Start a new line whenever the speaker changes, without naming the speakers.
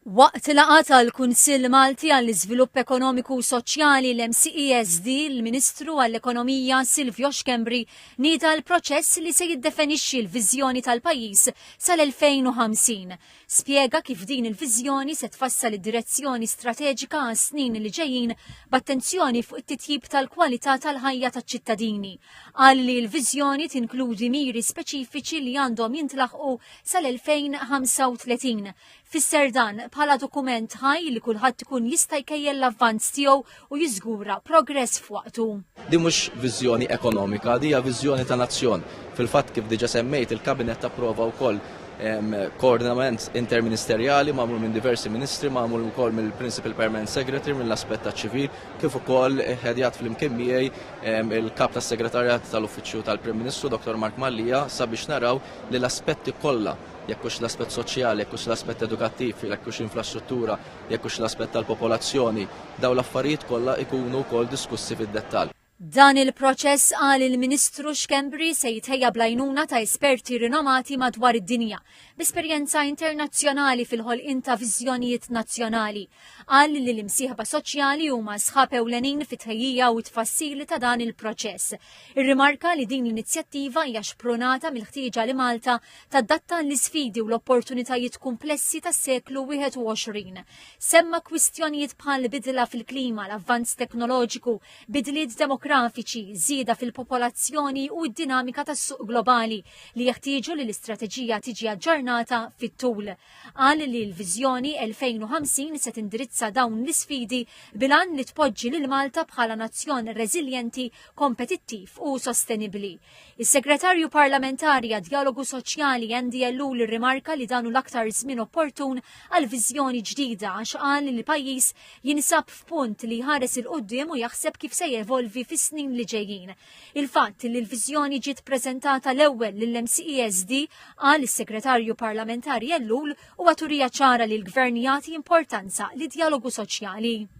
Waqt laqgħa tal-Kunsill Malti għall-Iżvilupp Ekonomiku u Soċjali l-MCESD, il-Ministru għall-Ekonomija Silvio Xkembri nieda l-proċess li se jiddefinixxi l-viżjoni tal-pajjiż sal-2050. Spjega kif din il-viżjoni se tfassal id-direzzjoni strateġika għas-snin li ġejjin b'attenzjoni fuq it-titjib tal-kwalità tal-ħajja taċ-ċittadini. Qal li l-viżjoni tinkludi miri speċifiċi li għandhom jintlaħqu sal-2035. Fisser dan bħala dokument ħaj li kulħadd ikun jista' jkejjel l-avvanz tiegħu u jiżgura progress f'waqtu.
Di mhux viżjoni ekonomika, di hija viżjoni ta' nazzjon. Fil-fatt kif diġà semmejt il-Kabinet approva wkoll koordinament interministerjali magħmul minn diversi ministri, magħmul ukoll mill-Principal Permanent Secretary mill-aspett taċ-ċivil, kif ukoll ħedjat fl-imkien miegħi il-Kap tas-Segretarjat tal-Uffiċċju tal-Prim Ministru Dr. Mark Mallija sabiex naraw li l-aspetti kollha jekk hux l-aspett soċjali, jekk hux l-aspett edukattiv, jekk hux infrastruttura, jekk hux l-aspett tal-popolazzjoni, daw l-affarijiet kollha ikunu wkoll diskussi fid-dettall.
Dan il-proċess qal il-Ministru Xkembri se jitħejja bl-għajnuna ta' esperti rinomati madwar id-dinja b'esperjenza internazzjonali fil-ħolqien ta' viżjonijiet nazzjonali. Qal li l-imsieħba soċjali huma sħab ewlenin fit-tħejjija u tfassili ta' dan il-proċess. Irrimarka li din l-inizjattiva hija xprunata mill-ħtieġa li Malta tadatta l-isfidi u l-opportunitajiet komplessi tas-seklu 21. Semma kwistjonijiet bħal bidla fil-klima, l-avvanz teknoloġiku, bidliet demografiċi, żieda fil-popolazzjoni u d-dinamika tas-suq globali li jeħtieġu li l-istrateġija tiġi aġġornata fit-tul. Qal li l-viżjoni 2050 se tindirizza dawn l-isfidi bilan li tpoġġi lil Malta bħala nazzjon reżiljenti, kompetittiv u sostenibbli. Is-Segretarju Parlamentari għad Dialogu Soċjali NDLU li rimarka li danu l-aktar żmien opportun għal viżjoni ġdida għax qal li l-pajjiż jinsab f'punt li ħares il-qudiem u jaħseb kif se jevolvi fis-snin li ġejjin. Il-fatt li l-viżjoni ġiet preżentata l-ewwel lill-MCESD qal is-Segretarju Parlamentari Ellul huwa turija ċara li l-Gvern jagħti importanza li dialogu soċjali.